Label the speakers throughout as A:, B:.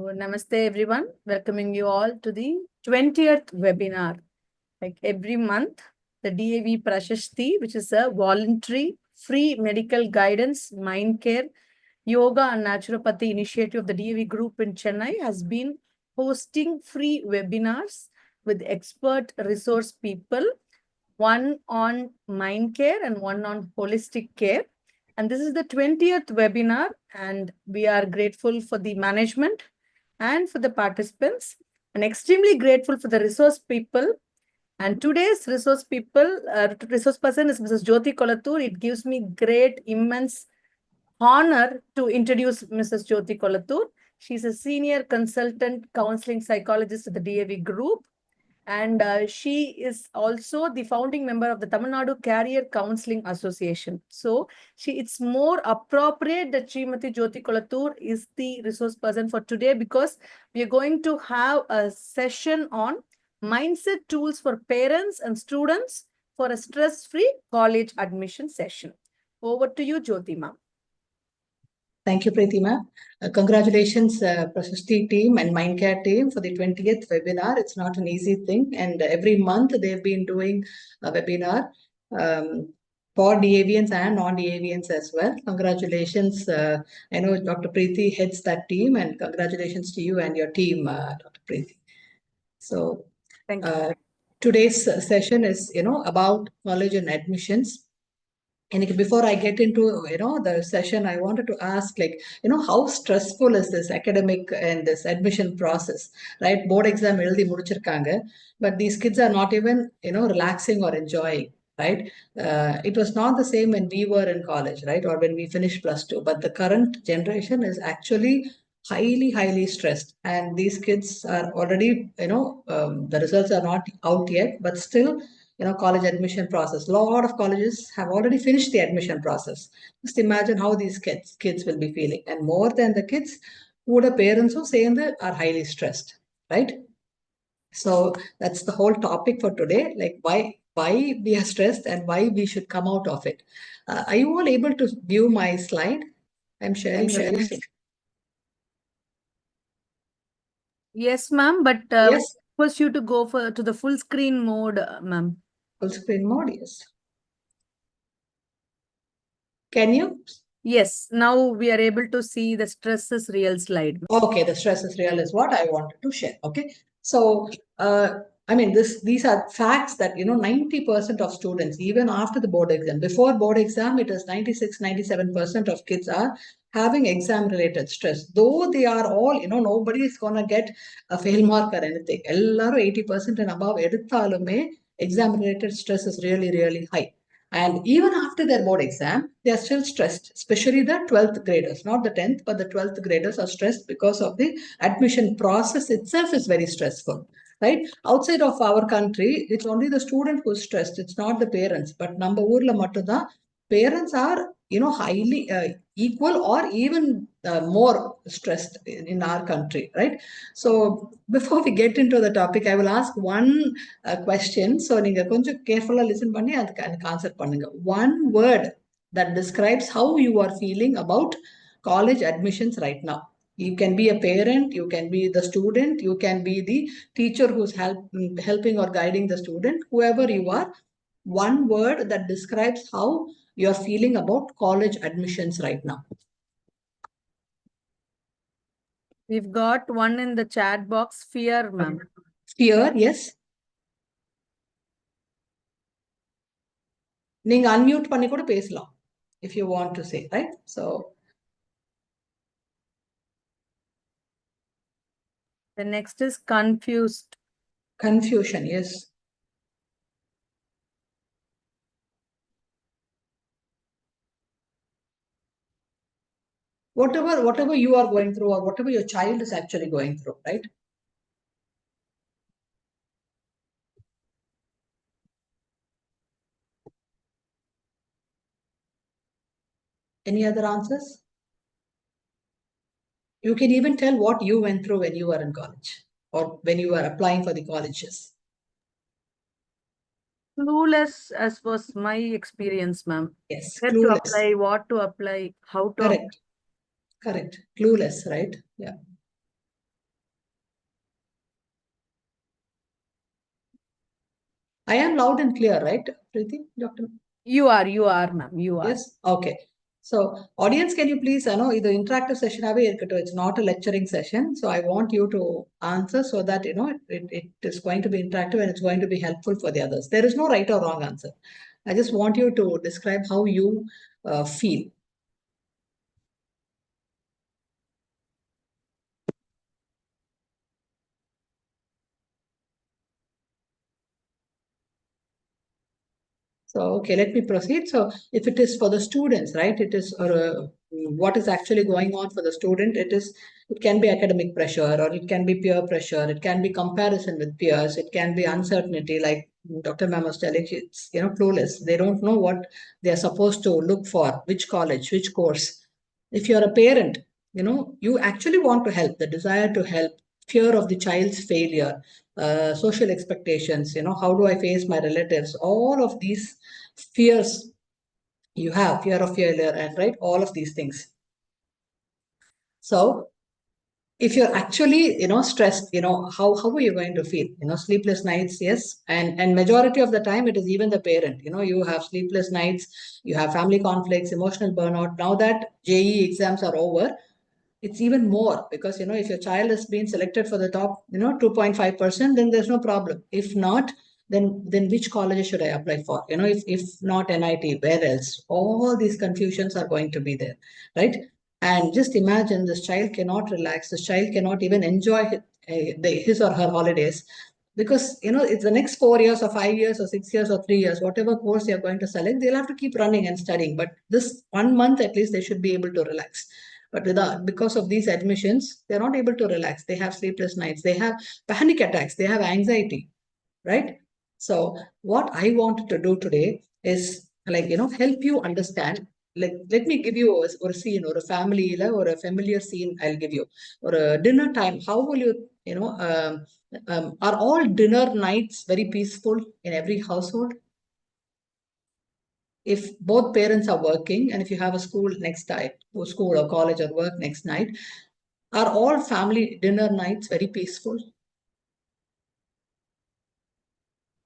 A: Namaste everyone, welcoming you all to the 20th webinar. Like every month, the DAV Prashasti, which is a voluntary free medical guidance, mind care, yoga and naturopathy initiative of the DAV group in Chennai, has been hosting free webinars with expert resource people, one on mind care and one on holistic care. And this is the 20th webinar, and we are grateful for the management and for the participants, and extremely grateful for the resource people. And today's resource person is Mrs. Jyoti Kolatur. It gives me great, immense honor to introduce Mrs. Jyoti Kolatur. She's a senior consultant counseling psychologist at the DAV group. And she is also the founding member of the Tamil Nadu Career Counseling Association. So it's more appropriate that Srimati Jyoti Kolatur is the resource person for today, because we are going to have a session on mindset tools for parents and students for a stress-free college admission session. Over to you, Jyoti ma'am.
B: Thank you, Preetima. Congratulations, Prashasti team and Mindcare team for the 20th webinar. It's not an easy thing. And every month they've been doing a webinar for DAVians and non-DAVians as well. Congratulations. I know Dr. Preeti heads that team, and congratulations to you and your team, Dr. Preeti. So
A: Thank you.
B: Today's session is, about college and admissions. And before I get into, the session, I wanted to ask, how stressful is this academic and this admission process, right? Board exam எழுதி முடிச்சிருக்காங்க, but these kids are not even, relaxing or enjoying, right? It was not the same when we were in college, right? Or when we finished +2, but the current generation is actually highly stressed. And these kids are already, the results are not out yet, but still, college admission process. A lot of colleges have already finished the admission process. Just imagine how these kids will be feeling. And more than the kids, who the parents who say that are highly stressed, right? So that's the whole topic for today, like why we are stressed and why we should come out of it. Are you all able to view my slide? I'm sharing.
A: Yes, ma'am, but
B: Yes.
A: request you to go to the full screen mode, ma'am.
B: Full screen mode, yes. Can you?
A: Yes, now we are able to see the stress is real slide.
B: Okay, the stress is real is what I wanted to share. Okay, so I mean, these are facts that 90% of students, even after the board exam, before board exam, it is 96-97% of kids are having exam related stress. Though they are all, nobody is gonna get a fail mark or anything. Ellaru 80% and above eduthalume exam related stress is really high. And even after their board exam, they are still stressed, especially the 12th graders, not the 10th, but the 12th graders are stressed because of the admission process itself is very stressful, right? Outside of our country, it's only the student who's stressed. It's not the parents. But number ஊர்ல மட்டும்தான் parents are, highly equal or even more stressed in our country, right? So before we get into the topic, I will ask one question. So நீங்க கொஞ்சம் carefully listen பண்ணி அதுக்கு answer பண்ணுங்க. One word that describes how you are feeling about college admissions right now. You can be a parent, you can be the student, you can be the teacher who's helping or guiding the student, whoever you are. One word that describes how you're feeling about college admissions right now.
A: We've got one in the chat box, fear, ma'am.
B: Fear, yes. நீங்க unmute பண்ணி கூட பேசலாம் if you want to say, right? So
A: the next is confused.
B: Confusion, yes. Whatever you are going through or whatever your child is actually going through, right? Any other answers? You can even tell what you went through when you were in college or when you were applying for the colleges.
A: Clueless, as was my experience, ma'am.
B: Yes,
A: where
B: clueless.
A: to apply, what to apply, how to
B: Correct. Correct. Clueless, right? Yeah. I am loud and clear, right, Preeti, Dr.
A: You are, ma'am. You are.
B: Yes, okay. So, audience, can you please, I know the interactive session, it's not a lecturing session. So, I want you to answer so that, it is going to be interactive and it's going to be helpful for the others. There is no right or wrong answer. I just want you to describe how you feel. So, okay, let me proceed. So, if it is for the students, right, it is, or what is actually going on for the student, it can be academic pressure, or it can be peer pressure, it can be comparison with peers, it can be uncertainty, like Dr. Ma'am was telling, it's, clueless. They don't know what they are supposed to look for, which college, which course. If you're a parent, you actually want to help, the desire to help, fear of the child's failure, social expectations, how do I face my relatives, all of these fears you have, fear of failure, and right, all of these things. So if you're actually, stressed, how are you going to feel? Sleepless nights, yes. And majority of the time, it is even the parent, you have sleepless nights, you have family conflicts, emotional burnout. Now that JEE exams are over, it's even more, because if your child has been selected for the top 2.5%, then there's no problem. If not, then which colleges should I apply for? If not NIT, where else? All these confusions are going to be there, right? And just imagine, this child cannot relax, this child cannot even enjoy his or her holidays, because it's the next 4 years or 5 years or 6 years or 3 years, whatever course you're going to select, they'll have to keep running and studying, but this 1 month at least they should be able to relax. But because of these admissions, they're not able to relax. They have sleepless nights. They have panic attacks. They have anxiety, right? So what I wanted to do today is, like, help you understand. Like, let me give you a scene, or a family, or a familiar scene I'll give you, or a dinner time. How will you, are all dinner nights very peaceful in every household? If both parents are working, and if you have a school next night, or school or college or work next night, are all family dinner nights very peaceful?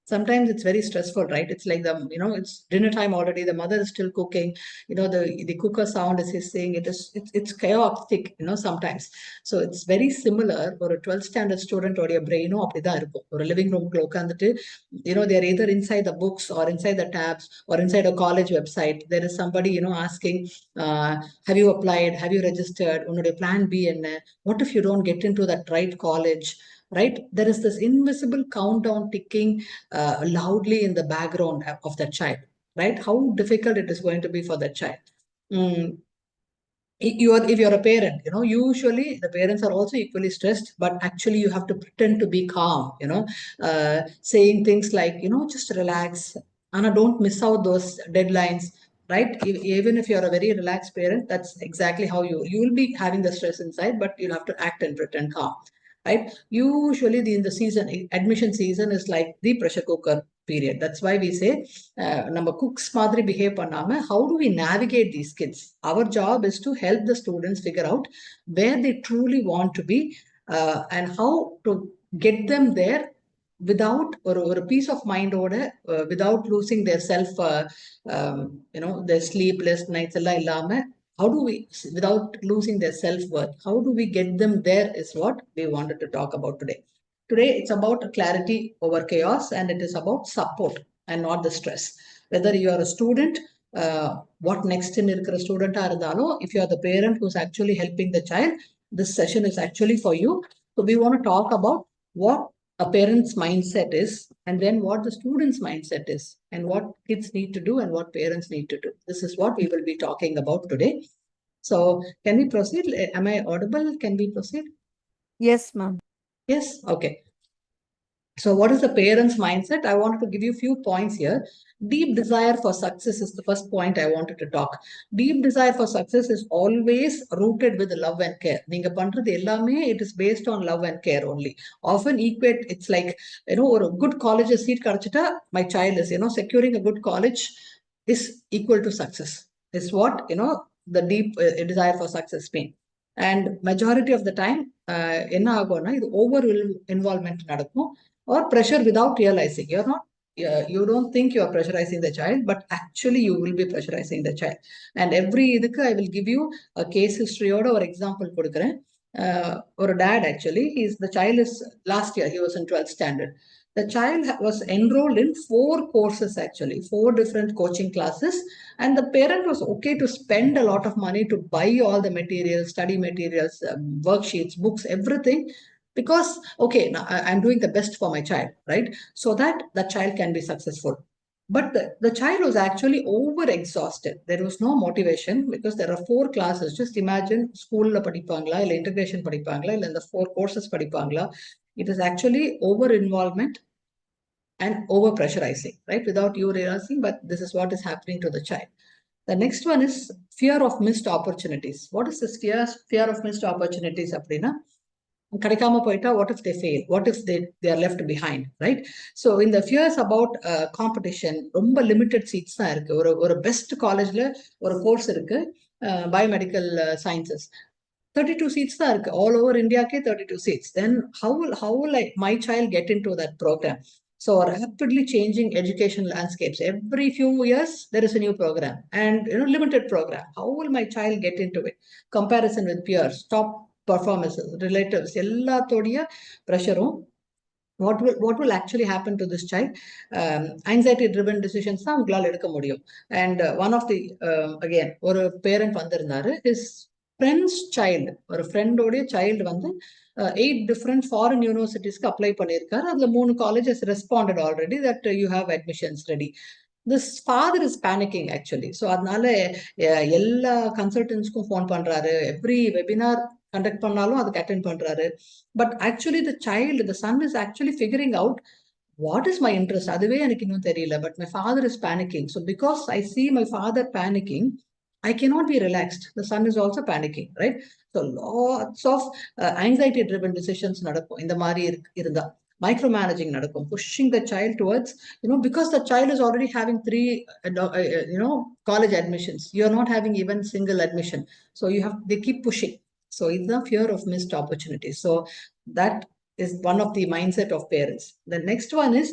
B: Sometimes it's very stressful, right? It's like it's dinner time already. The mother is still cooking. The cooker sound is hissing. It's chaotic, sometimes. So it's very similar for a 12th standard student or your brain or a living room clock and they're either inside the books or inside the tabs or inside a college website. There is somebody, asking, have you applied? Have you registered? Plan B, and what if you don't get into that right college? Right? There is this invisible countdown ticking loudly in the background of that child, right? How difficult it is going to be for that child. Mm, if you're a parent, usually the parents are also equally stressed, but actually you have to pretend to be calm, saying things like, just relax, Anna, don't miss out those deadlines, right? Even if you're a very relaxed parent, that's exactly how you will be having the stress inside, but you'll have to act and pretend calm, right? Usually in the season, admission season is like the pressure cooker period. That's why we say, நம்ம cooks மாதிரி behave பண்ணாம, how do we navigate these kids? Our job is to help the students figure out where they truly want to be, and how to get them there without or a peace of mind order, without losing their self, their sleepless nights எல்லாம் இல்லாம, how do we, without losing their self-worth, how do we get them there is what we wanted to talk about today. Today, it's about clarity over chaos, and it is about support and not the stress. Whether you are a student, what next in a student are, if you are the parent who's actually helping the child, this session is actually for you. So we want to talk about what a parent's mindset is, and then what the student's mindset is, and what kids need to do and what parents need to do. This is what we will be talking about today. So can we proceed? Am I audible? Can we proceed?
A: Yes, ma'am.
B: Yes. Okay. So what is the parent's mindset? I wanted to give you a few points here. Deep desire for success is the first point I wanted to talk. Deep desire for success is always rooted with love and care. நீங்க பண்றது எல்லாமே, it is based on love and care only. Often equate, it's like, ஒரு good college seat கிடைச்சிட்டா, my child is, securing a good college is equal to success. Is what, the deep desire for success mean. And majority of the time, என்ன ஆகும்னா, இது over involvement நடக்கும், or pressure without realizing. You're not you don't think you are pressurizing the child, but actually you will be pressurizing the child. And every இதுக்கு I will give you a case history ஓட ஒரு example கொடுக்குறேன். ஒரு dad actually, the child is last year he was in 12th standard. The child was enrolled in 4 courses actually, 4 different coaching classes, and the parent was okay to spend a lot of money to buy all the materials, study materials, worksheets, books, everything, because okay, now I'm doing the best for my child, right? So that the child can be successful. But the child was actually over exhausted. There was no motivation because there are 4 classes. Just imagine school la padipangla illa integration padipangla illa the 4 courses padipangla. It is actually over involvement and over pressurizing, right? Without you realizing, but this is what is happening to the child. The next one is fear of missed opportunities. What is this fear of missed opportunities அப்படின்னா, கிடைக்காம போயிட்டா what if they fail, what if they are left behind, right? So in the fears about competition, ரொம்ப limited seats தான் இருக்கு. ஒரு best காலேஜ்ல ஒரு course இருக்கு, biomedical sciences, 32 seats தான் இருக்கு. All over Indiaக்கே 32 seats. Then how will my child get into that program? So rapidly changing education landscapes. Every few years there is a new program and limited program. How will my child get into it? Comparison with peers, top performances, relatives, எல்லாத்தோடைய ப்ரெஷரும். What will actually happen to this child? Anxiety driven decisions தான் உங்களால் எடுக்க முடியும். And one of the again ஒரு parent வந்திருந்தாரு, his friend's child, ஒரு ஃப்ரெண்டோடைய child வந்து 8 different foreign universitiesக்கு apply பண்ணியிருக்காரு. அதுல 3 colleges responded already that you have admissions ready. This father is panicking actually. So அதனால எல்லா கன்சல்டன்ஸ்க்கும் ஃபோன் பண்றாரு, எவ்ரி வெபினார் கண்டக்ட் பண்ணாலும் அதுக்கு அட்டென்ட் பண்றாரு. But actually the son is actually figuring out what is my interest. அதுவே எனக்கு இன்னும் தெரியல. But my father is panicking. So because I see my father panicking, I cannot be relaxed. The son is also panicking, right? So lots of anxiety driven decisions நடக்கும் இந்த மாதிரி இருந்தா. Micromanaging நடக்கும், pushing the child towards, because the child is already having 3 college admissions, you are not having even single admission, so they keep pushing. So it's the fear of missed opportunities. So that is one of the mindset of parents. The next one is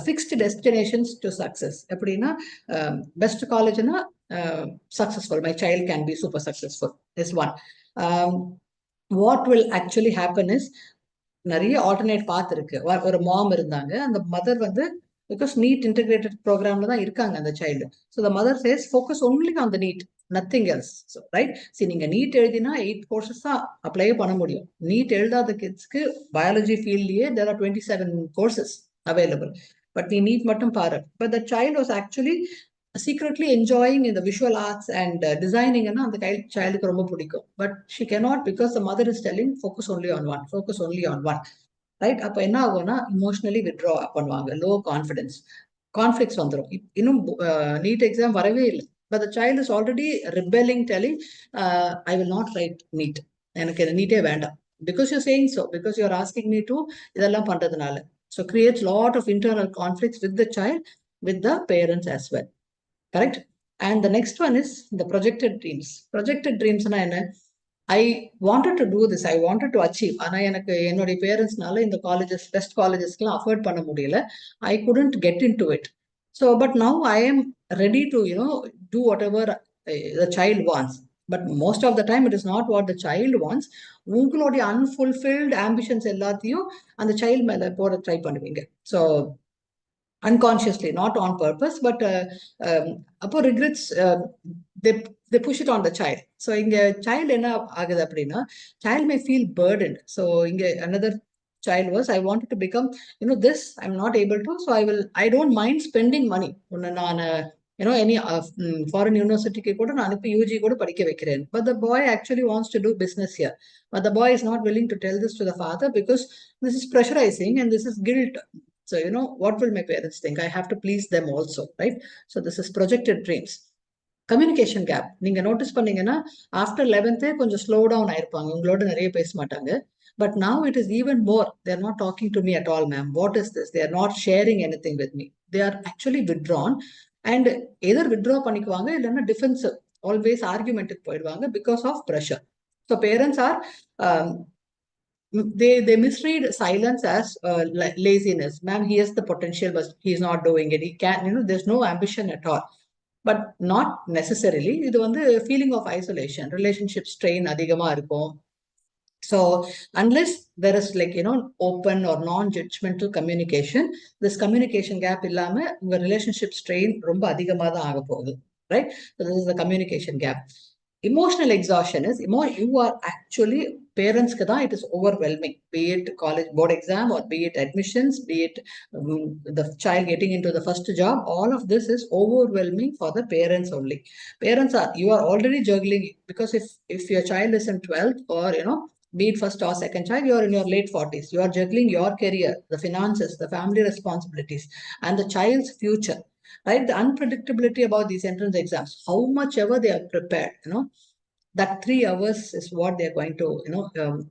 B: fixed destinations to success. எப்படின்னா best collegeனா successful, my child can be super successful is one. What will actually happen is, நிறைய alternate பாத் இருக்கு. ஒரு மாம் இருந்தாங்க, அந்த mother வந்து because NEET integrated ப்ரோக்ராம்ல தான் இருக்காங்க அந்த child. So the mother says focus only on the need, nothing else. So right, சரி நீங்க நீட் எழுதினா 8 கோர்சஸ் தான் அப்ளை பண்ண முடியும். நீட் எழுதாத கிட்ஸ்க்கு பயாலஜி ஃபீல்ட்லயே there are 27 courses available. But நீ நீட் மட்டும் பாரு. But the child was actually secretly enjoying in the visual arts and designing, and அந்த சைல்டுக்கு ரொம்ப பிடிக்கும். But she cannot because the mother is telling focus only on one, right? அப்ப என்ன ஆகும்னா emotionally withdraw பண்ணுவாங்க, லோ கான்ஃபிடன்ஸ், கான்ஃபிளிக்ஸ் வந்துடும். இன்னும் NEET exam வரவே இல்லை, but the child is already rebelling, telling I will not write NEET, எனக்கு நீட்டே வேண்டாம், because you saying so, because you are asking me to இதெல்லாம் பண்றதுனால. So creates lot of internal conflicts with the child, with the parents as well. Correct? And the next one is the projected dreams. Projected dreams na enna, I wanted to do this, I wanted to achieve, ஆனா எனக்கு என்னுடைய பேரண்ட்ஸ்னால இந்த colleges, best காலேஜஸ்க்குலாம் afford பண்ண முடியல. I couldn't get into it. So but now I am ready to do whatever the child wants. But most of the time it is not what the child wants. உங்களுடைய unfulfilled ambitions எல்லாத்தையும் அந்த child மேல போட try பண்ணுவீங்க. So unconsciously, not on purpose, but அப்போ regrets, they push it on the child. So இங்க child என்ன ஆகுது அப்படின்னா, child may feel burdened. So இங்க another child was, I wanted to become this, I'm not able to, so I don't mind spending money. நான் any foreign university கூட நான் அனுப்பி UG கூட படிக்க வைக்கிறேன். But the boy actually wants to do business here, but the boy is not willing to tell this to the father because this is pressurizing and this is guilt. So, what will my parents think? I have to please them also, right? So this is projected dreams. Communication gap. நீங்க notice பண்ணீங்கன்னா after 11th கொஞ்சம் slow down ஆயிருப்பாங்க, உங்களோட நிறைய பேச மாட்டாங்க. But now it is even more. They are not talking to me at all, ma'am. What is this? They are not sharing anything with me. They are actually withdrawn, and either withdraw பண்ணிக்குவாங்க இல்லைன்னா defensive, always argumented போயிடுவாங்க because of pressure. So parents are they misread silence as laziness. Ma'am, he has the potential, but he's not doing it. He can't, there's no ambition at all. But not necessarily. இது வந்து feeling of isolation, relationship strain அதிகமா இருக்கும். So unless there is like, open or non-judgmental communication, this communication gap இல்லாம உங்க relationship strain ரொம்ப அதிகமா தான் ஆக போகுது. Right? So this is the communication gap. Emotional exhaustion is, you are actually, parents ka it is overwhelming, be it college board exam or be it admissions, be it the child getting into the first job. All of this is overwhelming for the parents only. Parents are, you are already juggling, because if your child is in 12th, or be it first or second child, you are in your late 40s, you are juggling your career, the finances, the family responsibilities, and the child's future. Right? The unpredictability about these entrance exams, how much ever they are prepared, that 3 hours is what they're going to,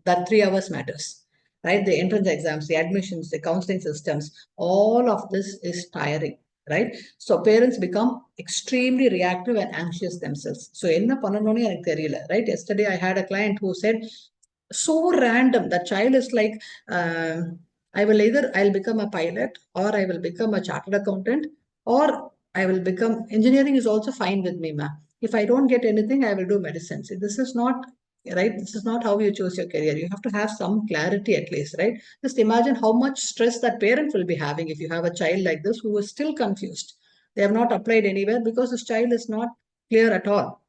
B: that 3 hours matters. Right? The entrance exams, the admissions, the counseling systems, all of this is tiring. Right? So parents become extremely reactive and anxious themselves. So enna pannanonu enak theriyala. Right? Yesterday I had a client who said, so random, that child is like, I'll become a pilot, or I will become a chartered accountant, or I will become, engineering is also fine with me, ma'am. If I don't get anything, I will do medicine. See, this is not right. This is not how you choose your career. You have to have some clarity at least, right? Just imagine how much stress that parent will be having if you have a child like this who is still confused. They have not applied anywhere because this child is not clear at all.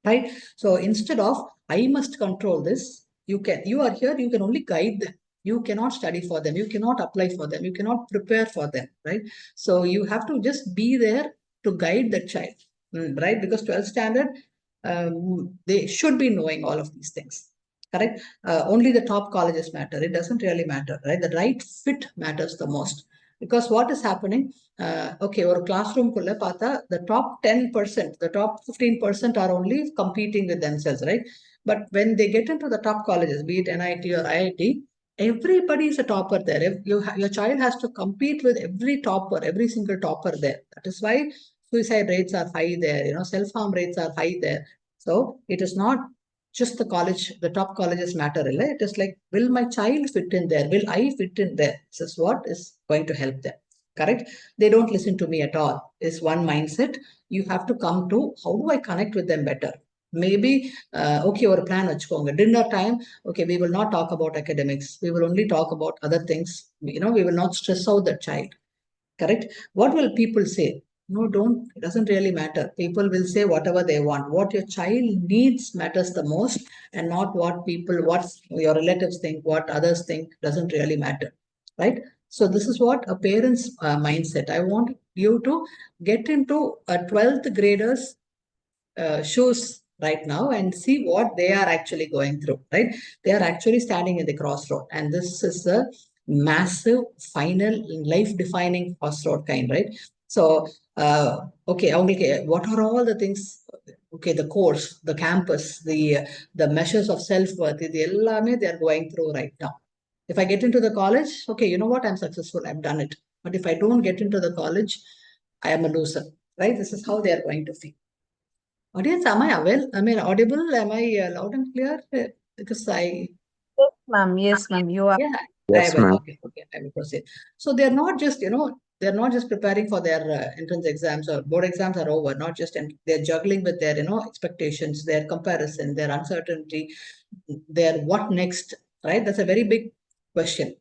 B: Right? So instead of, I must control this, you are here, you can only guide them. You cannot study for them. You cannot apply for them. You cannot prepare for them. Right? So you have to just be there to guide the child. Right? Because 12th standard, they should be knowing all of these things. Correct? Only the top colleges matter. It doesn't really matter. Right? The right fit matters the most. Because what is happening, okay, or classroom kulla pata, the top 10%, the top 15% are only competing with themselves, right? But when they get into the top colleges, be it NIT or IIT, everybody is a topper there. If your child has to compete with every topper, every single topper there. That is why suicide rates are high there, self-harm rates are high there. So it is not just the college, the top colleges matter. Right? It is like, will my child fit in there? Will I fit in there? This is what is going to help them. Correct? They don't listen to me at all. Is one mindset. You have to come to, how do I connect with them better? Maybe, okay, or plan vachkonga. Dinner time, okay, we will not talk about academics. We will only talk about other things. We will not stress out the child. Correct? What will people say? No, don't. It doesn't really matter. People will say whatever they want. What your child needs matters the most, and not what your relatives think, what others think doesn't really matter. Right? So this is what a parent's mindset. I want you to get into a 12th grader's shoes right now and see what they are actually going through. Right? They are actually standing in the crossroad, and this is a massive, final, life-defining crossroad kind, right? So, okay, what are all the things? Okay, the course, the campus, the measures of self-worth, they are going through right now. If I get into the college, okay, you know what? I'm successful. I've done it. But if I don't get into the college, I am a loser, right? This is how they are going to feel. Audience, am I well? I mean, audible? Am I loud and clear? Because
A: Yes, ma'am. Yes, ma'am. You are.
B: yeah, I
C: Yes,
B: will.
C: ma'am.
B: Okay, I will proceed. So they're not just, they're not just preparing for their entrance exams or board exams are over, not just, they're juggling with their, expectations, their comparison, their uncertainty, their what next, right? That's a very big question.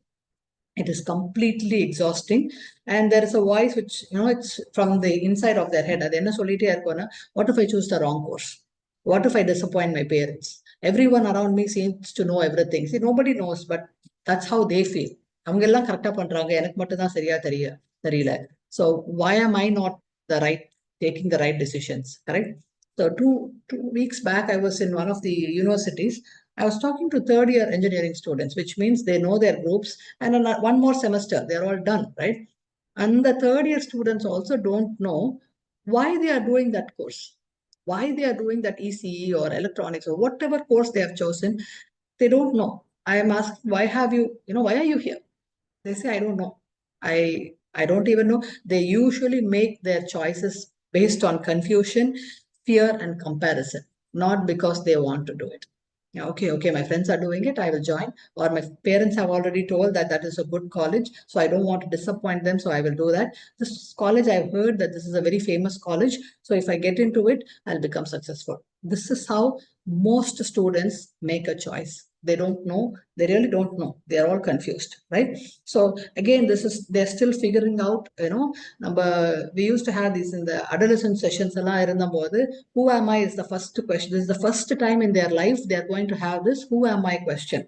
B: It is completely exhausting, and there is a voice which, it's from the inside of their head. What if I choose the wrong course? What if I disappoint my parents? Everyone around me seems to know everything. See, nobody knows, but that's how they feel. அவங்க எல்லாம் கரெக்டா பண்றாங்க, எனக்கு மட்டும் தான் சரியா தெரியல. So why am I not taking the right decisions? Correct? So two weeks back, I was in one of the universities. I was talking to third year engineering students, which means they know their groups, and one more semester, they're all done, right? And the third year students also don't know why they are doing that course, why they are doing that ECE or electronics or whatever course they have chosen. They don't know. I am asked, why are you here? They say, I don't know. I don't even know. They usually make their choices based on confusion, fear, and comparison, not because they want to do it. Okay, my friends are doing it, I will join. Or my parents have already told that that is a good college, so I don't want to disappoint them, so I will do that. This college, I've heard that this is a very famous college, so if I get into it, I'll become successful. This is how most students make a choice. They don't know, they really don't know. They are all confused, right? So again, this is they're still figuring out, we used to have these in the adolescent sessions, who am I is the first question. This is the first time in their life they are going to have this who am I question.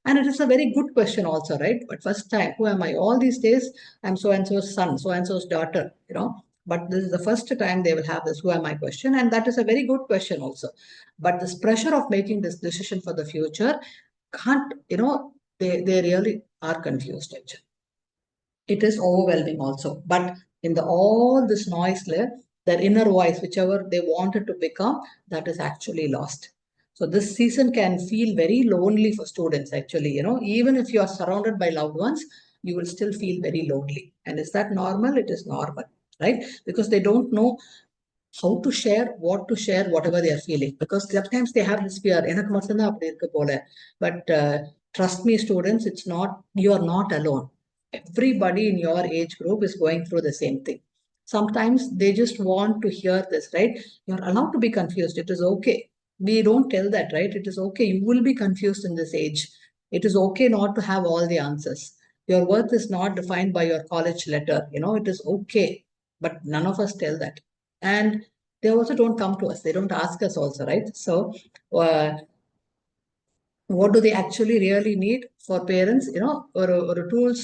B: And it is a very good question also, right? But first time, who am I? All these days, I'm so and so's son, so and so's daughter, But this is the first time they will have this who am I question. And that is a very good question also. But this pressure of making this decision for the future can't, they really are confused actually. It is overwhelming also. But in the all this noise layer, their inner voice, whichever they wanted to become, that is actually lost. So this season can feel very lonely for students actually, even if you are surrounded by loved ones, you will still feel very lonely. And is that normal? It is normal, right? Because they don't know how to share, what to share, whatever they are feeling. Because sometimes they have this fear. எனக்கு மட்டும்தான் அப்படி இருக்கு போல. But trust me, students, you are not alone. Everybody in your age group is going through the same thing. Sometimes they just want to hear this, right? You're allowed to be confused. It is okay. We don't tell that, right? It is okay. You will be confused in this age. It is okay not to have all the answers. Your worth is not defined by your college letter. It is okay. But none of us tell that. And they also don't come to us. They don't ask us also, right? So what do they actually really need for parents, or tools?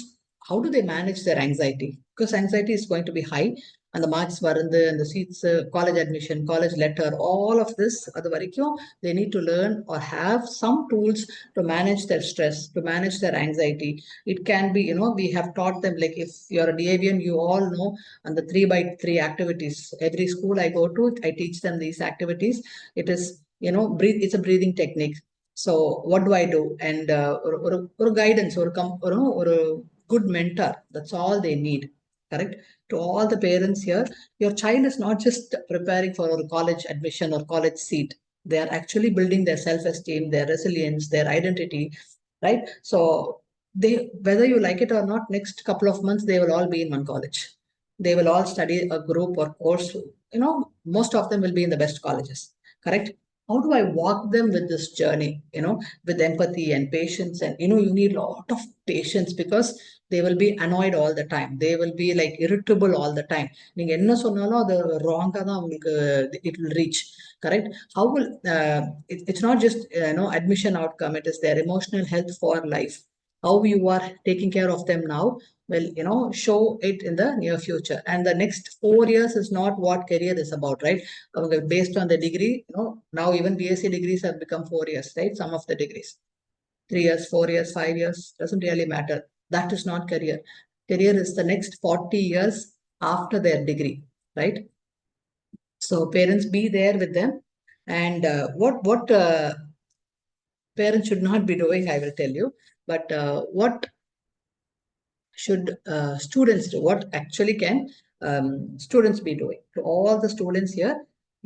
B: How do they manage their anxiety? Because anxiety is going to be high, and the marks and the seats, college admission, college letter, all of this, they need to learn or have some tools to manage their stress, to manage their anxiety. It can be, we have taught them, like if you're a DAVian, you all know, and the 3 by 3 activities. Every school I go to, I teach them these activities. It is, breathe. It's a breathing technique. So what do I do? And or guidance or a good mentor. That's all they need. Correct? To all the parents here, your child is not just preparing for a college admission or college seat. They are actually building their self-esteem, their resilience, their identity, right? So whether you like it or not, next couple of months they will all be in one college. They will all study a group or course. Most of them will be in the best colleges. Correct? How do I walk them with this journey, with empathy and patience? And, you need a lot of patience because they will be annoyed all the time. They will be like irritable all the time. நீங்க என்ன சொன்னாலும் அது wrong-ஆ தான் உங்களுக்கு it will reach. Correct? How will, it's not just, admission outcome. It is their emotional health for life. How you are taking care of them now will, show it in the near future. And the next 4 years is not what career is about, right? Based on the degree, now even BSc degrees have become 4 years, right? Some of the degrees, 3 years, 4 years, 5 years, doesn't really matter. That is not career. Career is the next 40 years after their degree, right? So parents, be there with them. And what parents should not be doing, I will tell you. But what should students do? What actually can students be doing? To all the students here,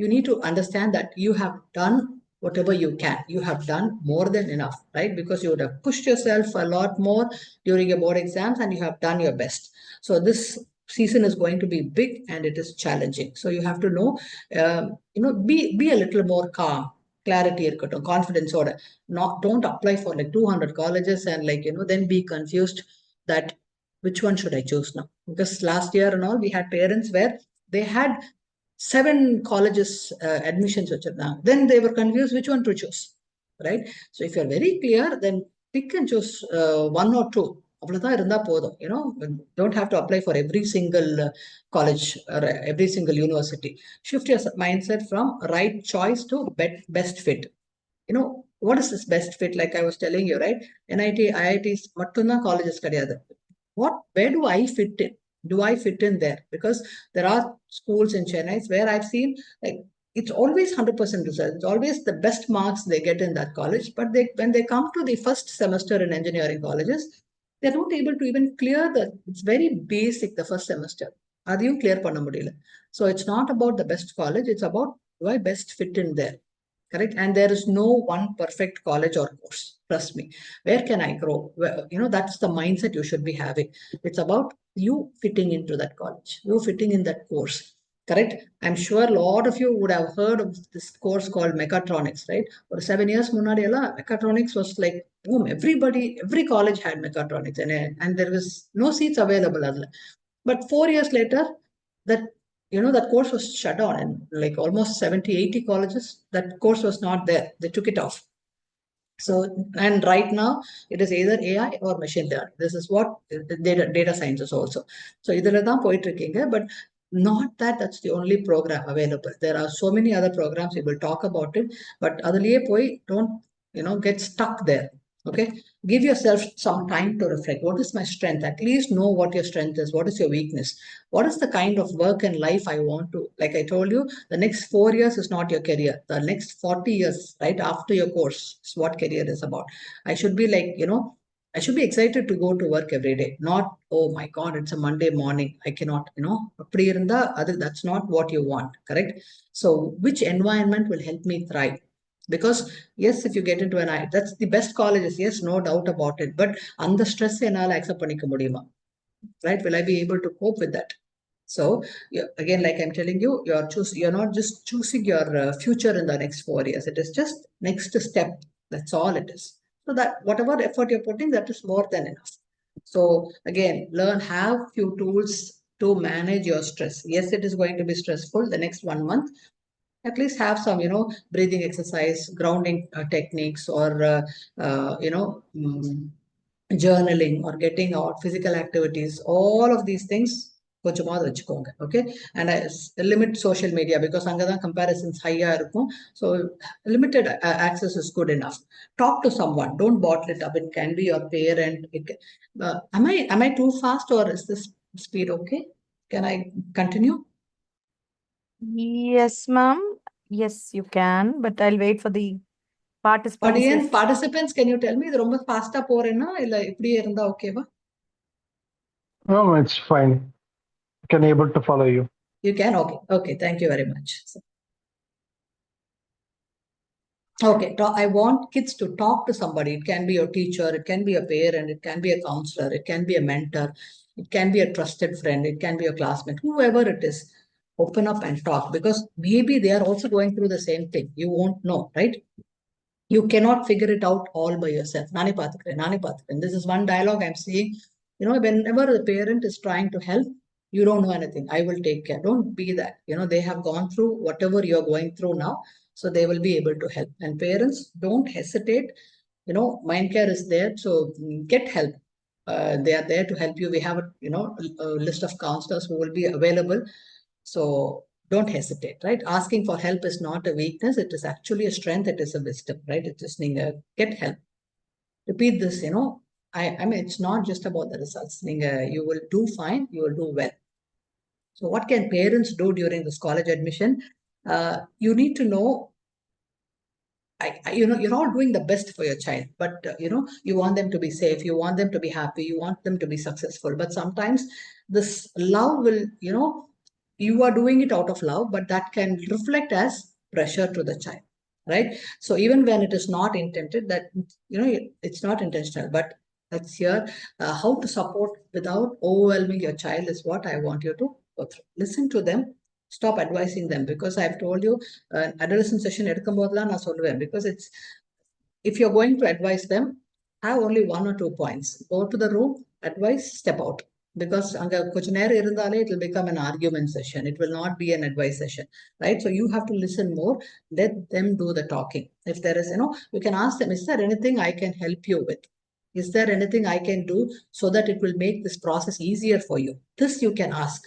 B: you need to understand that you have done whatever you can. You have done more than enough, right? Because you would have pushed yourself a lot more during your board exams and you have done your best. So this season is going to be big and it is challenging. So you have to know, be a little more calm. Clarity இருக்கட்டும், confidence order. Don't apply for like 200 colleges and then be confused that which one should I choose now? Because last year and all, we had parents where they had 7 colleges admissions. Then they were confused which one to choose, right? So if you're very clear, then pick and choose one or two. அவ்வளவுதான் இருந்தா போதும். Don't have to apply for every single college or every single university. Shift your mindset from right choice to best fit. What is this best fit? Like I was telling you, right? NIT, IITs மட்டும்தான் colleges கிடையாது. Where do I fit in? Do I fit in there? Because there are schools in Chennai where I've seen like it's always 100% result. It's always the best marks they get in that college. But when they come to the first semester in engineering colleges, they're not able to even clear it's very basic, the first semester. அதையும் clear பண்ண முடியல. So it's not about the best college. It's about, do I best fit in there? correct? And there is no one perfect college or course. Trust me. Where can I grow? That's the mindset you should be having. It's about you fitting into that college, you fitting in that course. Correct. I'm sure a lot of you would have heard of this course called mechatronics, right? For 7 years, mechatronics was like boom. Every college had mechatronics, and there was no seats available. But 4 years later, that that course was shut down, and like almost 70, 80 colleges, that course was not there. They took it off. So, and right now it is either AI or machine learning. This is what data science is also. So, இதுல தான் போயிட்டு இருக்கீங்க. But not that that's the only program available. There are so many other programs. We will talk about it. But அதுலயே போய் don't get stuck there. Okay, give yourself some time to reflect. What is my strength? At least know what your strength is. What is your weakness? What is the kind of work and life I want to? Like I told you, the next 4 years is not your career. The next 40 years, right after your course, is what career is about. I should be like, I should be excited to go to work every day. Not, oh my God, it's a Monday morning. I cannot, that's not what you want, correct? So, which environment will help me thrive? Because yes, if you get into that's the best colleges, yes, no doubt about it. But under stress, accept பண்ணிக்க முடியுமா? Right? Will I be able to cope with that? So again, like I'm telling you, you're not just choosing your future in the next 4 years. It is just next step. That's all it is. So that whatever effort you're putting, that is more than enough. So again, have few tools to manage your stress. Yes, it is going to be stressful the next 1 month. At least have some, breathing exercise, grounding techniques, or journaling, or getting out physical activities. All of these things கொஞ்சமாவது வச்சுக்கோங்க. Okay, and I limit social media because அங்கதான் comparisons high-ஆ இருக்கும். So limited access is good enough. Talk to someone. Don't bottle it up. It can be your parent. Am I too fast, or is this speed okay? Can I continue?
A: Yes, ma'am. Yes, you can, but I'll wait for the participants.
B: Audience, participants, can you tell me இது ரொம்ப ஃபாஸ்டா போறேன்னா இல்ல இப்படியே இருந்தா ஓகேவா?
C: No, it's fine. Can able to follow you.
B: You can? Okay. Okay. Thank you very much. Okay. I want kids to talk to somebody. It can be your teacher, it can be a parent, it can be a counselor, it can be a mentor, it can be a trusted friend, it can be a classmate, whoever it is. Open up and talk, because maybe they are also going through the same thing. You won't know, right? You cannot figure it out all by yourself. Nani pathukren. This is one dialogue I'm seeing. Whenever the parent is trying to help, you don't know anything. I will take care. Don't be that. They have gone through whatever you're going through now, so they will be able to help. And parents, don't hesitate. Mind care is there, so get help. They are there to help you. We have a list of counselors who will be available. So don't hesitate, right? Asking for help is not a weakness. It is actually a strength. It is a wisdom, right? It's just get help. Repeat this, I mean, it's not just about the results. You will do fine. You will do well. So what can parents do during this college admission? You need to know, you're all doing the best for your child, but you want them to be safe, you want them to be happy, you want them to be successful. But sometimes this love will, you are doing it out of love, but that can reflect as pressure to the child, right? So even when it is not intended, that it's not intentional, but that's here. How to support without overwhelming your child is what I want you to go through. Listen to them. Stop advising them, because I've told you, adolescent session எடுக்கும்போதெல்லாம் நான் சொல்லுவேன், because if you're going to advise them, have only 1 or 2 points. Go to the room, advise, step out. Because அங்க கொஞ்ச நேரம் இருந்தாலே it will become an argument session. It will not be an advice session, right? So you have to listen more. Let them do the talking. If there is, you can ask them, is there anything I can help you with? Is there anything I can do so that it will make this process easier for you? This you can ask.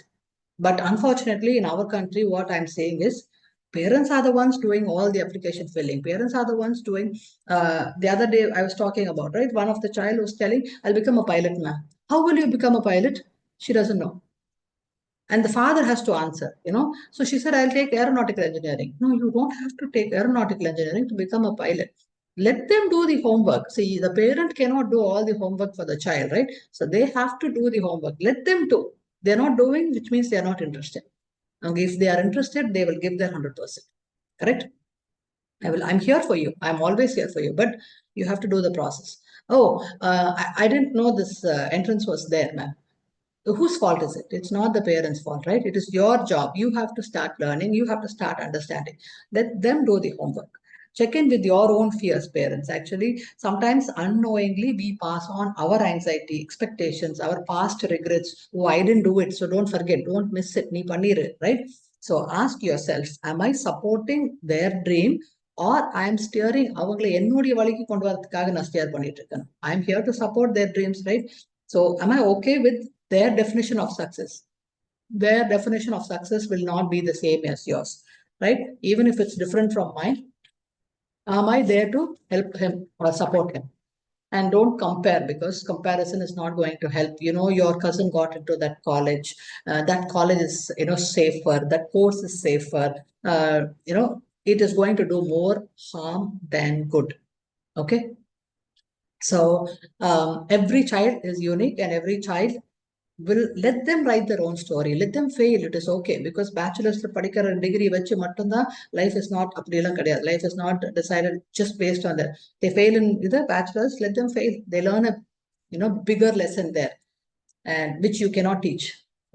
B: But unfortunately, in our country, what I'm saying is, parents are the ones doing all the application filling. Parents are the ones doing, the other day I was talking about, right? One of the child was telling, I'll become a pilot, ma'am. How will you become a pilot? She doesn't know. And the father has to answer, So she said, I'll take aeronautical engineering. No, you don't have to take aeronautical engineering to become a pilot. Let them do the homework. See, the parent cannot do all the homework for the child, right? So they have to do the homework. Let them do. They're not doing, which means they're not interested. And if they are interested, they will give their 100%. Correct? I'm here for you. I'm always here for you, but you have to do the process. Oh, I didn't know this entrance was there, ma'am. Whose fault is it? It's not the parents' fault, right? It is your job. You have to start learning. You have to start understanding. Let them do the homework. Check in with your own fears, parents. Actually, sometimes unknowingly we pass on our anxiety, expectations, our past regrets. Oh, I didn't do it, so don't forget, don't miss it. Nee panniru, right? So ask yourself, am I supporting their dream or I am steering அவங்களை என்னுடைய வழிக்கு கொண்டு வரதுக்காக நான் steer பண்ணிட்டு இருக்கேன். I am here to support their dreams, right? So am I okay with their definition of success? Their definition of success will not be the same as yours, right? Even if it's different from mine, am I there to help him or support him? And don't compare, because comparison is not going to help. You know, your cousin got into that college. That college is, safer. That course is safer. It is going to do more harm than good. Okay. So every child is unique, and every child will, let them write their own story. Let them fail. It is okay, because bachelor's படிக்கிற degree வச்சு மட்டும்தான் life is not அப்படியெல்லாம் கிடையாது. Life is not decided just based on that. They fail in the bachelor's, let them fail. They learn a bigger lesson there, and which you cannot teach,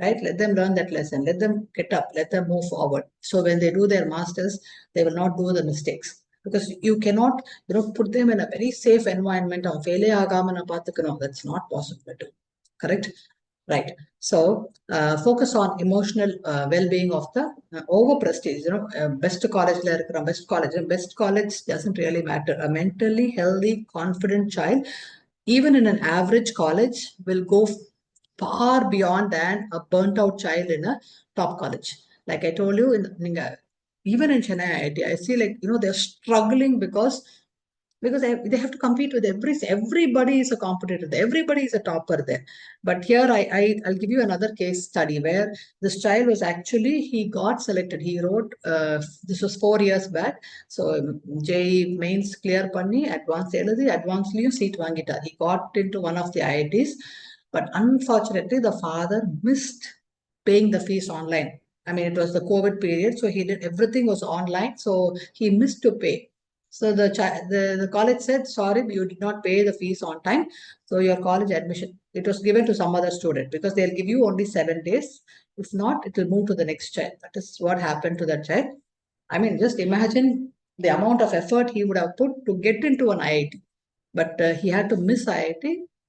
B: right? Let them learn that lesson. Let them get up. Let them move forward. So when they do their masters, they will not do the mistakes, because you cannot put them in a very safe environment. Fail ஆகாம நான் பார்த்துக்கணும். That's not possible to. Correct? Right. So focus on emotional well-being of the over prestige. Best college, best college doesn't really matter. A mentally healthy, confident child, even in an average college, will go far beyond than a burnt out child in a top college. Like I told you, even in Chennai IIT, I see, like, they're struggling because they have to compete with everybody is a competitor there. Everybody is a topper there. But here I'll give you another case study where this child was actually, he got selected. He wrote, this was 4 years back. So JEE mains clear panni, advanced எழுதி advancedலயும் seat வாங்கிட்டார். He got into one of the IITs, but unfortunately the father missed paying the fees online. I mean, it was the COVID period, so he did, everything was online, so he missed to pay. So the college said, sorry, you did not pay the fees on time. So your college admission, it was given to some other student, because they'll give you only 7 days. If not, it will move to the next child. That is what happened to that child. I mean, just imagine the amount of effort he would have put to get into an IIT. But he had to miss IIT.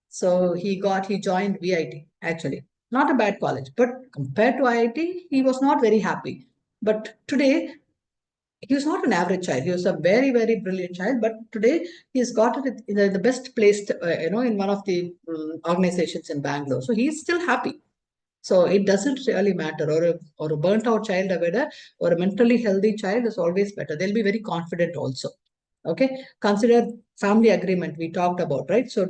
B: So he joined VIT, actually. Not a bad college, but compared to IIT, he was not very happy. But today, he was not an average child. He was a very, very brilliant child. But today he's got it in the best placed, in one of the organizations in Bangalore. So he's still happy. So it doesn't really matter. Or a burnt out child or a mentally healthy child is always better. They'll be very confident also. Okay. Consider family agreement we talked about, right? So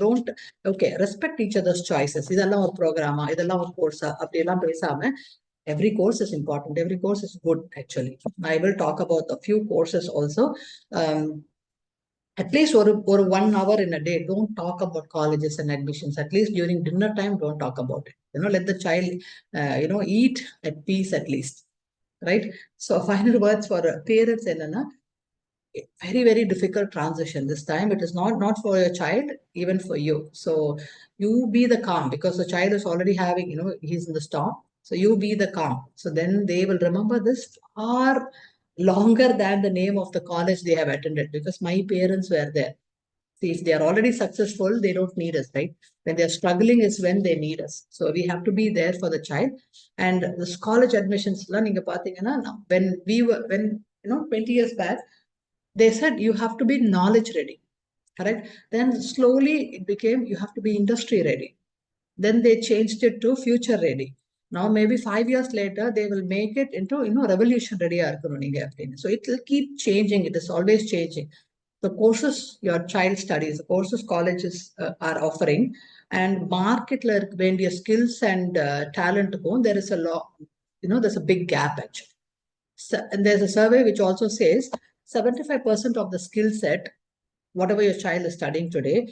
B: respect each other's choices. இதெல்லாம் ஒரு ப்ரோக்ராமா, இதெல்லாம் ஒரு கோர்ஸா, அப்படியெல்லாம் பேசாம, every course is important. Every course is good, actually. I will talk about a few courses also. At least or 1 hour in a day, don't talk about colleges and admissions. At least during dinner time, don't talk about it. Let the child, eat at peace at least. Right? So final words for parents, enna, very, very difficult transition this time. It is not for your child, even for you. So you be the calm, because the child is already having, he's in the storm. So you be the calm. So then they will remember this far longer than the name of the college they have attended, because my parents were there. See, if they are already successful, they don't need us, right? When they're struggling is when they need us. So we have to be there for the child. And this college admissions, when 20 years back, they said you have to be knowledge ready, correct? Then slowly it became you have to be industry ready. Then they changed it to future ready. Now maybe 5 years later they will make it into revolution ready. So it will keep changing. It is always changing. The courses your child studies, the courses colleges are offering, and market when your skills and talent go, there is a lot. There's a big gap actually. So, and there's a survey which also says 75% of the skill set, whatever your child is studying today,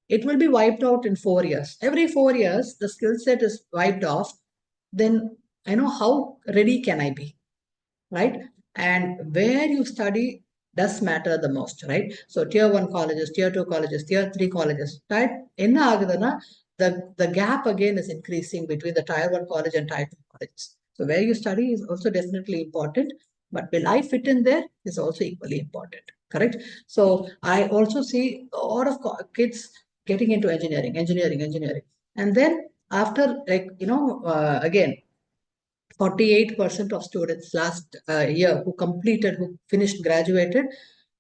B: it will be wiped out in 4 years. Every 4 years, the skill set is wiped off. Then I know how ready can I be, right? And where you study does matter the most, right? So tier 1 colleges, tier 2 colleges, tier 3 colleges, right? Enna agudana, the gap again is increasing between the tier 1 college and tier 2 colleges. So where you study is also definitely important, but will I fit in there is also equally important, correct? So I also see a lot of kids getting into engineering. And then after, like, again, 48% of students last year who finished, graduated,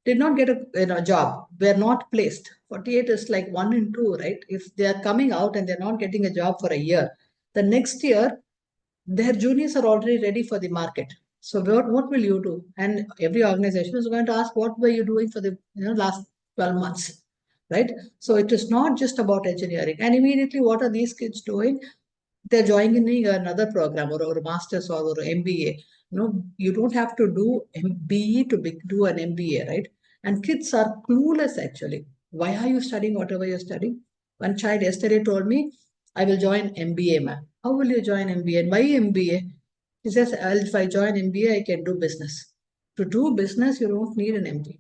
B: did not get a job, were not placed. 48 is like 1 in 2, right? If they are coming out and they're not getting a job for a year, the next year, their juniors are already ready for the market. So what will you do? And every organization is going to ask, what were you doing for the last 12 months? Right? So it is not just about engineering. And immediately, what are these kids doing? They're joining another program or a master's or MBA. You don't have to do BE to do an MBA, right? And kids are clueless actually. Why are you studying whatever you're studying? One child yesterday told me, I will join MBA, ma'am. How will you join MBA? And why MBA? He says, if I join MBA, I can do business. To do business, you don't need an MBA,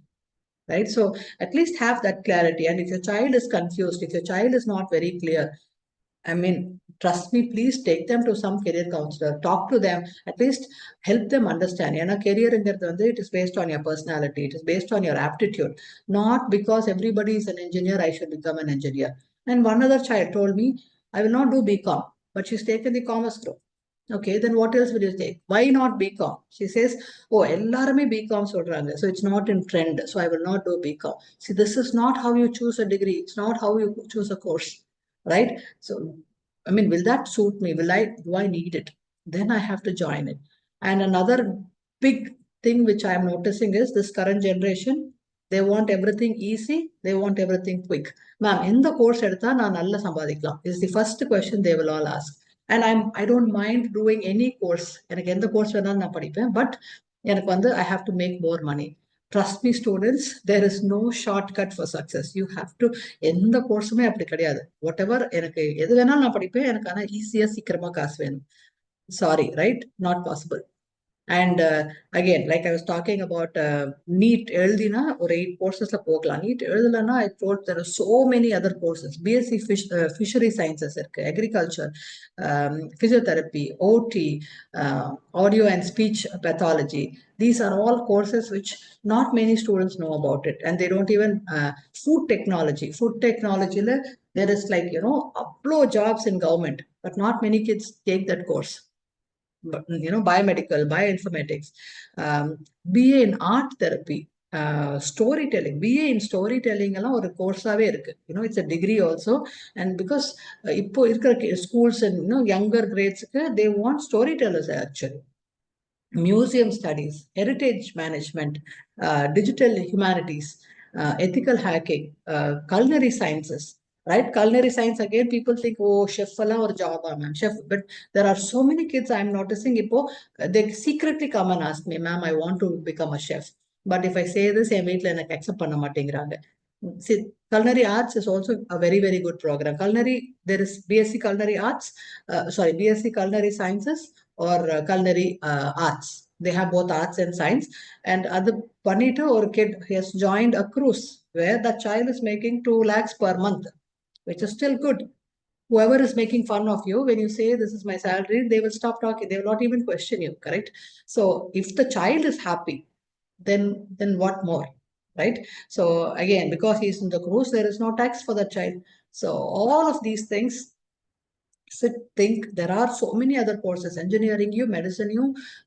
B: right? So at least have that clarity. And if your child is confused, if your child is not very clear, I mean, trust me, please take them to some career counselor, talk to them, at least help them understand. Career in it is based on your personality, it is based on your aptitude, not because everybody is an engineer, I should become an engineer. And one other child told me, I will not do BCom, but she's taken the commerce group. Okay, then what else will you take? Why not BCom? She says, oh, எல்லாருமே BCom சொல்றாங்க. So it's not in trend. So I will not do BCom. See, this is not how you choose a degree. It's not how you choose a course, right? So, I mean, will that suit me? Do I need it? Then I have to join it. And another big thing which I am noticing is this current generation, they want everything easy. They want everything quick. Ma'am, in the course எடுத்தா நான் நல்லா சம்பாதிக்கலாம் is the first question they will all ask. And I don't mind doing any course. எனக்கு எந்த course வேணாலும் நான் படிப்பேன். But எனக்கு வந்து I have to make more money. Trust me, students, there is no shortcut for success. You have to, எந்த கோர்ஸுமே அப்படி கிடையாது. Whatever, எனக்கு எது வேணாலும் நான் படிப்பேன். எனக்கு ஆனா ஈஸியா சீக்கிரமா காசு வேணும். Sorry, right? Not possible. And again, like I was talking about NEET எழுதினா ஒரு 8 courses போகலாம். NEET எழுதலன்னா I told there are so many other courses. BSc fishery sciences இருக்கு, agriculture, physiotherapy, OT, audio and speech pathology. These are all courses which not many students know about it, and they don't even food technology. Food technology, there is like upload jobs in government, but not many kids take that course. Biomedical, bioinformatics, BA in art therapy, storytelling. BA in storytelling எல்லாம் ஒரு கோர்ஸாவே இருக்கு. It's a degree also. And because இப்போ இருக்கிற schools and younger grades, they want storytellers actually. Museum studies, heritage management, digital humanities, ethical hacking, culinary sciences. Right? Culinary science, again, people think, oh, chef or job, ma'am, chef. But there are so many kids I'm noticing, they secretly come and ask me, ma'am, I want to become a chef. But if I say this, I'm accept panna matengiranga. See, culinary arts is also a very, very good program. Culinary, there is BSc Culinary Arts, BSc Culinary Sciences or Culinary Arts. They have both arts and science. And other Panito or kid has joined a cruise where the child is making 2 lakhs per month, which is still good. Whoever is making fun of you, when you say this is my salary, they will stop talking. They will not even question you, correct? So if the child is happy, then what more, right? So again, because he's in the cruise, there is no tax for the child. So all of these things, think there are so many other courses, engineering, medicine,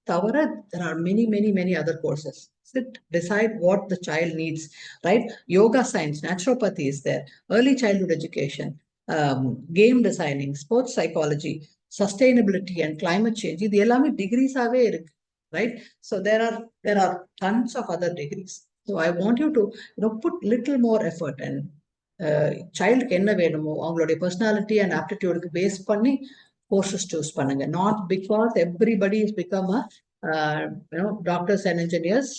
B: there are many other courses. Decide what the child needs, right? Yoga science, naturopathy is there, early childhood education, game designing, sports psychology, sustainability and climate change. இது எல்லாமே degrees-ஆவே இருக்கு, right? So there are tons of other degrees. So I want you to put little more effort and சைல்டுக்கு என்ன வேணுமோ அவங்களுடைய personality and ஆப்டிடியூடுக்கு base பண்ணி courses choose பண்ணுங்க. Not because everybody is become doctors and engineers.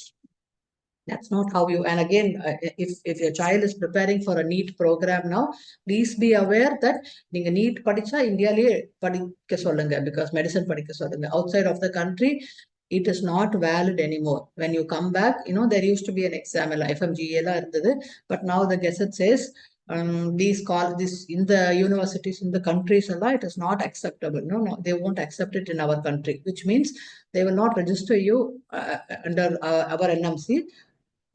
B: That's not how you. And again, if your child is preparing for a NEET program now, please be aware that நீங்க NEET படிச்சா இந்தியாலயே படிக்க சொல்லுங்க, because medicine படிக்க சொல்லுங்க. Outside of the country, it is not valid anymore. When you come back, there used to be an exam, FMGA, but now the Gazette says this in the universities, in the countries, it is not acceptable. No, they won't accept it in our country, which means they will not register you under our NMC.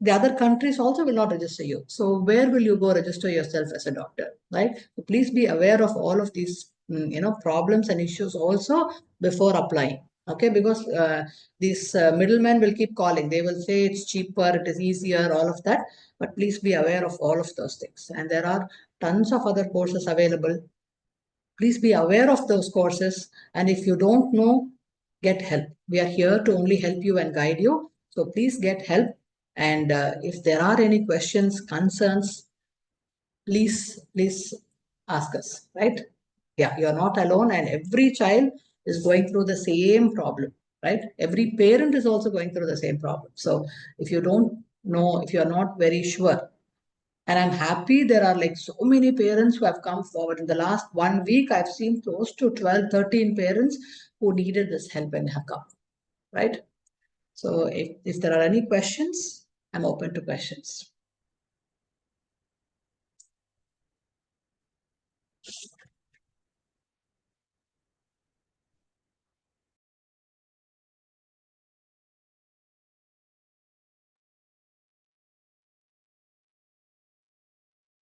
B: The other countries also will not register you. So where will you go register yourself as a doctor, right? So please be aware of all of these, problems and issues also before applying. Okay, because these middlemen will keep calling. They will say it's cheaper, it is easier, all of that. But please be aware of all of those things. And there are tons of other courses available. Please be aware of those courses. And if you don't know, get help. We are here to only help you and guide you. So please get help. And if there are any questions, concerns, please ask us, right? Yeah, you're not alone. And every child is going through the same problem, right? Every parent is also going through the same problem. So if you don't know, if you're not very sure, and I'm happy there are like so many parents who have come forward. In the last 1 week, I've seen close to 12, 13 parents who needed this help and have come, right? So if there are any questions, I'm open to questions.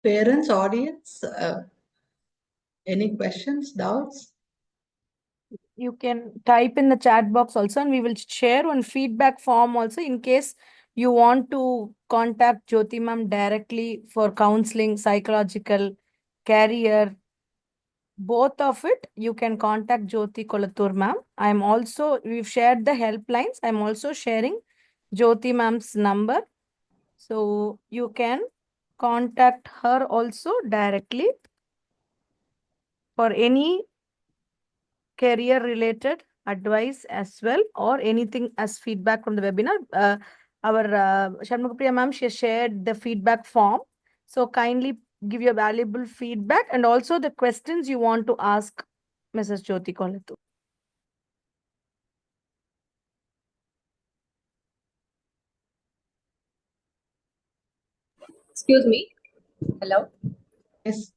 B: Parents, audience, any questions, doubts?
A: You can type in the chat box also, and we will share one feedback form also in case you want to contact Jyoti ma'am directly for counseling, psychological, career, both of it. You can contact Jyoti Kolatur ma'am. We've shared the helplines. I'm also sharing Jyoti ma'am's number. So you can contact her also directly for any career related advice as well, or anything as feedback from the webinar. Our Shanmugapriya ma'am, she shared the feedback form. So kindly give your valuable feedback and also the questions you want to ask Mrs. Jyoti Kolatu.
D: Excuse me. Hello.
B: Yes.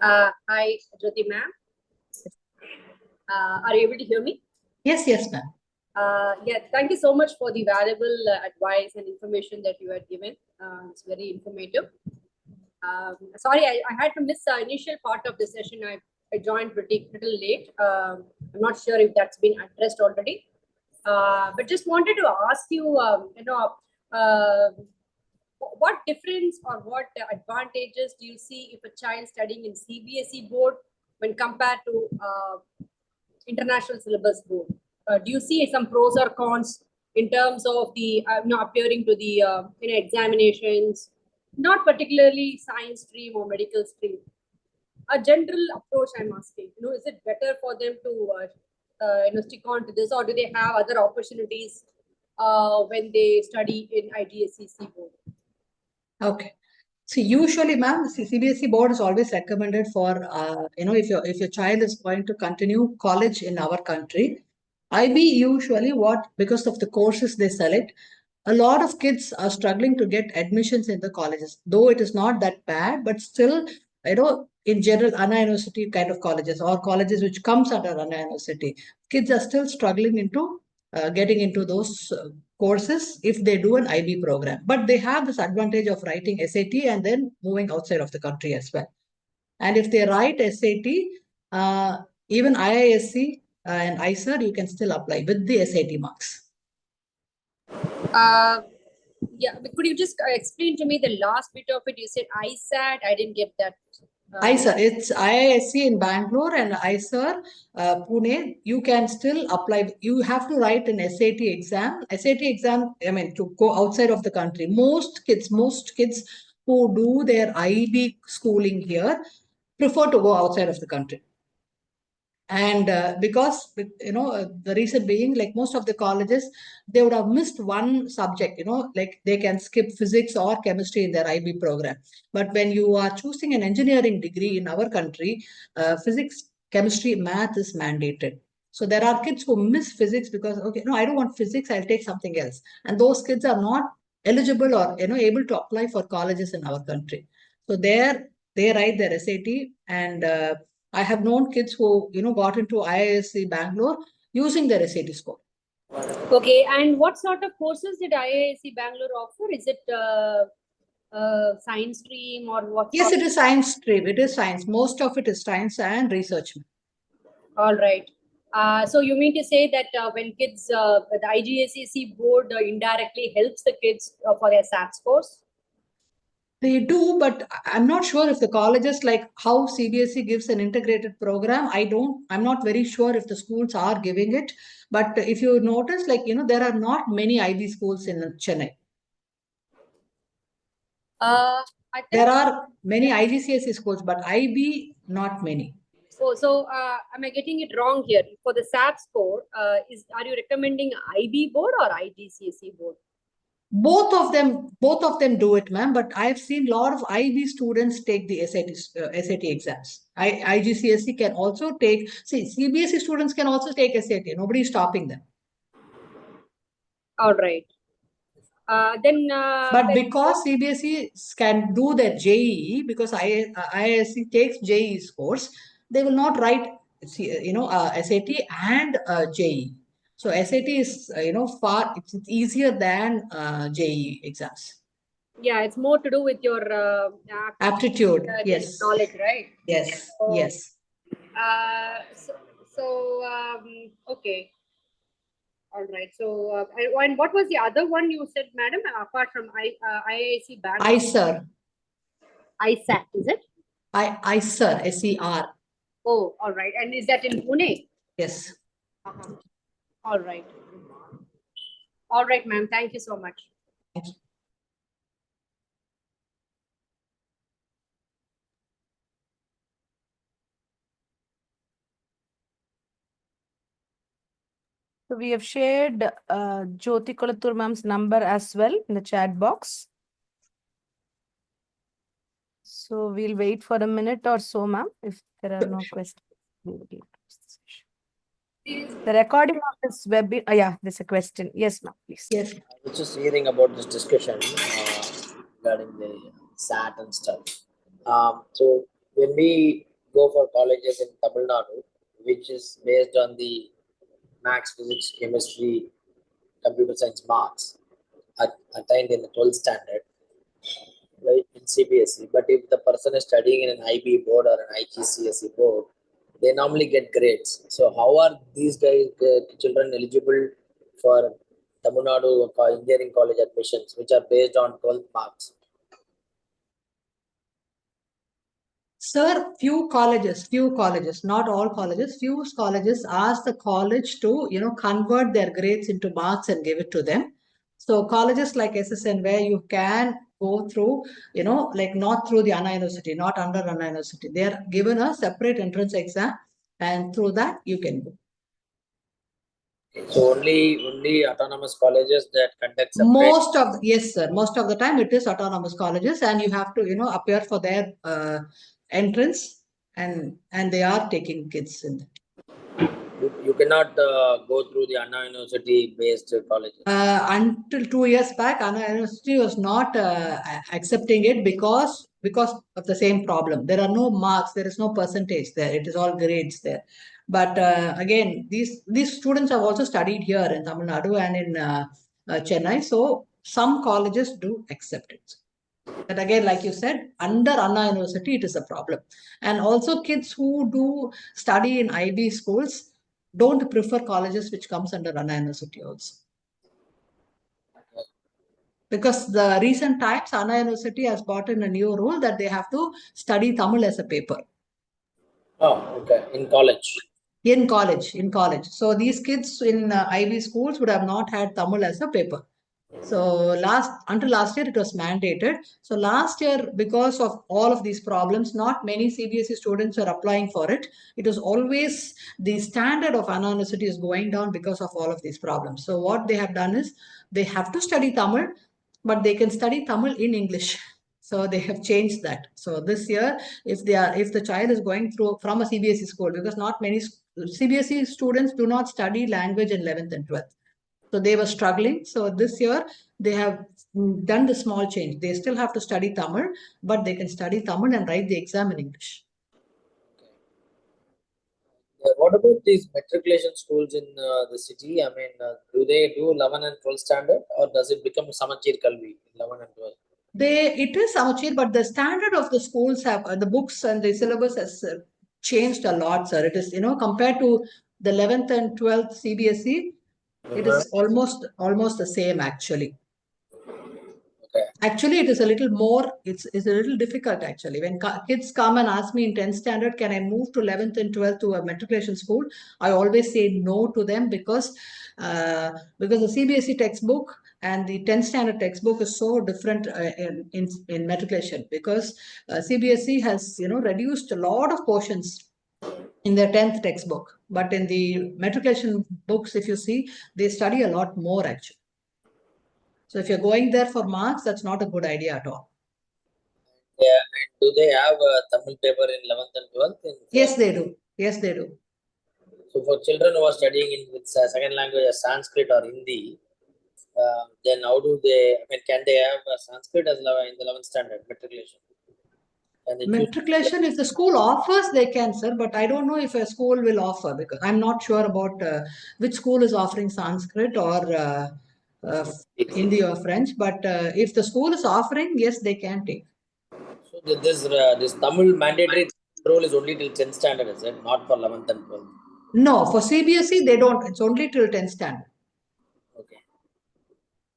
D: Hi, Jyoti ma'am. Are you able to hear me?
B: Yes, ma'am.
D: Yeah, thank you so much for the valuable advice and information that you had given. It's very informative. Sorry, I had to miss the initial part of the session. I joined pretty little late. I'm not sure if that's been addressed already. But just wanted to ask you, what difference or what advantages do you see if a child studying in CBSE board when compared to international syllabus board? Do you see some pros or cons in terms of the appearing to the examinations, not particularly science stream or medical stream? A general approach I'm asking. Is it better for them to stick on to this, or do they have other opportunities when they study in IGSEC board?
B: Okay. So usually, ma'am, CBSE board is always recommended for, if your child is going to continue college in our country. IB usually because of the courses they select, a lot of kids are struggling to get admissions in the colleges, though it is not that bad, but still, in general, Anna University kind of colleges or colleges which comes under Anna University, kids are still struggling into getting into those courses if they do an IB program. But they have this advantage of writing SAT and then moving outside of the country as well. And if they write SAT, even IISc and ISER, you can still apply with the SAT marks.
D: Yeah, but could you just explain to me the last bit of it? You said ISAT. I didn't get that.
B: ISER, it's IISc in Bangalore and ISER, Pune. You can still apply. You have to write an SAT exam. SAT exam, to go outside of the country. Most kids who do their IB schooling here prefer to go outside of the country. And because, the reason being, like most of the colleges, they would have missed one subject, like they can skip physics or chemistry in their IB program. But when you are choosing an engineering degree in our country, physics, chemistry, math is mandated. So there are kids who miss physics because, okay, no, I don't want physics, I'll take something else. And those kids are not eligible or, able to apply for colleges in our country. So there they write their SAT, and I have known kids who, got into IISc Bangalore using their SAT score.
D: Okay, and what sort of courses did IISc Bangalore offer? Is it science stream or what?
B: Yes, it is science stream. It is science. Most of it is science and research.
D: All right. So you mean to say that when kids, the IGCSE board indirectly helps the kids for their SAT scores?
B: They do, but I'm not sure if the colleges, like how CBSE gives an integrated program. I'm not very sure if the schools are giving it. But if you notice, like, there are not many IB schools in Chennai. There are many IGCSE schools, but IB, not many.
D: So am I getting it wrong here? For the SAT score, are you recommending IB board or IGCSE board?
B: Both of them do it, ma'am. But I've seen a lot of IB students take the SAT exams. IGCSE can also take. See, CBSE students can also take SAT. Nobody is stopping them.
D: All right.
B: But because CBSE can do their JEE, because IISc takes JEE scores, they will not write, SAT and JEE. So SAT is, it's easier than JEE exams.
D: Yeah, it's more to do with your
B: aptitude. Yes.
D: Knowledge, right?
B: Yes.
D: So,
B: yes.
D: Okay. All right. So, and what was the other one you said, madam, apart from IISc Bangalore?
B: ISER.
D: ISAT, is it?
B: ISER, SER.
D: Oh, all right. And is that in Pune?
B: Yes.
D: All right. All right, ma'am. Thank you so much.
B: Thank you.
A: So we have shared Jyoti Kolathur ma'am's number as well in the chat box. So we'll wait for a minute or so, ma'am. If there are no questions, we will close the session. The recording of this webinar, yeah, there's a question. Yes, ma'am, please.
B: Yes.
E: I was just hearing about this discussion regarding the SAT and stuff. So when we go for colleges in Tamil Nadu, which is based on the maths, physics, chemistry, computer science marks attained in the 12th standard, right, in CBSE. But if the person is studying in an IB board or an IGCSE board, they normally get grades. So how are these guys, children, eligible for Tamil Nadu engineering college admissions, which are based on 12th marks?
B: Sir, few colleges, not all colleges, few colleges ask the college to, convert their grades into marks and give it to them. So colleges like SSN, where you can go through, like not through the Anna University, not under Anna University. They are given a separate entrance exam, and through that you can go.
E: So only autonomous colleges that conduct
B: separate. Yes, sir. Most of the time it is autonomous colleges, and you have to, appear for their entrance, and they are taking kids in.
E: You cannot go through the Anna University based colleges.
B: Until 2 years back, Anna University was not accepting it because of the same problem. There are no marks, there is no percentage there. It is all grades there. But again, these students have also studied here in Tamil Nadu and in Chennai. So some colleges do accept it. But again, like you said, under Anna University, it is a problem. And also kids who do study in IB schools don't prefer colleges which comes under Anna University also. Because the recent times, Anna University has brought in a new rule that they have to study Tamil as a paper.
E: Oh, okay. In college.
B: In college. So these kids in IB schools would have not had Tamil as a paper. So until last year, it was mandated. So last year, because of all of these problems, not many CBSE students were applying for it. It was always the standard of Anna University is going down because of all of these problems. So what they have done is they have to study Tamil, but they can study Tamil in English. So they have changed that. So this year, if the child is going through from a CBSE school, because not many CBSE students do not study language in 11th and 12th. So they were struggling. So this year they have done the small change. They still have to study Tamil, but they can study Tamil and write the exam in English.
E: What about these matriculation schools in the city? I mean, do they do 11 and 12 standard, or does it become Samachir Kalvi, 11 and 12?
B: It is Samachir, but the standard of the schools have the books and the syllabus has changed a lot, sir. It is, compared to the 11th and 12th CBSE, it is almost the same actually.
E: Okay.
B: Actually, it is a little more, it's a little difficult actually. When kids come and ask me in 10th standard, can I move to 11th and 12th to a matriculation school? I always say no to them because the CBSE textbook and the 10th standard textbook is so different in matriculation, because CBSE has, reduced a lot of portions in their 10th textbook. But in the matriculation books, if you see, they study a lot more actually. So if you're going there for marks, that's not a good idea at all.
E: Yeah, and do they have a Tamil paper in 11th and 12th?
B: Yes, they do. Yes, they do.
E: So for children who are studying in with second language as Sanskrit or Hindi, then how do they, I mean, can they have Sanskrit as in the 11th standard matriculation? And they choose
B: Matriculation, if the school offers, they can, sir, but I don't know if a school will offer, because I'm not sure about which school is offering Sanskrit or Hindi or French, but if the school is offering, yes, they can take.
E: So this Tamil mandatory role is only till 10th standard, is it? Not for 11th and 12th?
B: No, for CBSE, they don't. It's only till 10th standard.
E: Okay.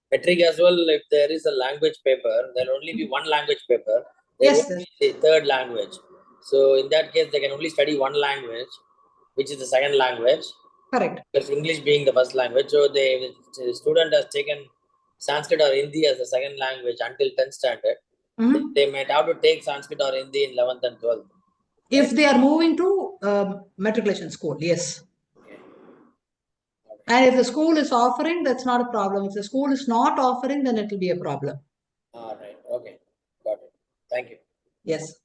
E: Metric as well, if there is a language paper, there'll only be one language paper. There
B: Yes,
E: won't be the third language. So in that case, they can only study one language, which is the second language.
B: correct.
E: Because English being the first language. So the student has taken Sanskrit or Hindi as the second language until 10th standard. They might have to take Sanskrit or Hindi in 11th and 12th.
B: If they are moving to matriculation school, yes.
E: Okay.
B: And if the school is offering, that's not a problem. If the school is not offering, then it will be a problem.
E: All right. Okay. Got it. Thank you.
B: Yes.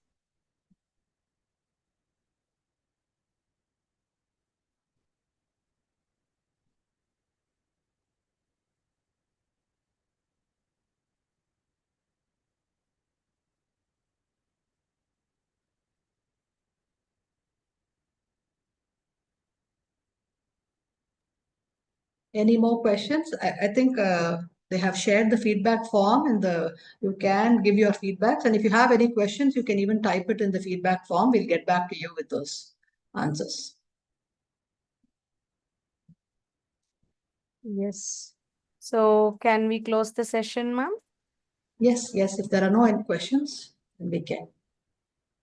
B: Any more questions? I think they have shared the feedback form, and you can give your feedbacks. And if you have any questions, you can even type it in the feedback form. We'll get back to you with those answers.
A: Yes. So can we close the session, ma'am?
B: Yes, yes. If there are no any questions, then we can.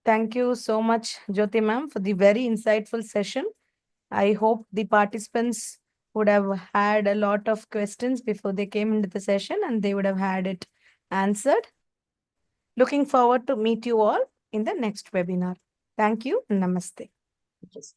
A: Thank you so much, Jyoti ma'am, for the very insightful session. I hope the participants would have had a lot of questions before they came into the session and they would have had it answered. Looking forward to meet you all in the next webinar. Thank you and namaste.
B: Yes.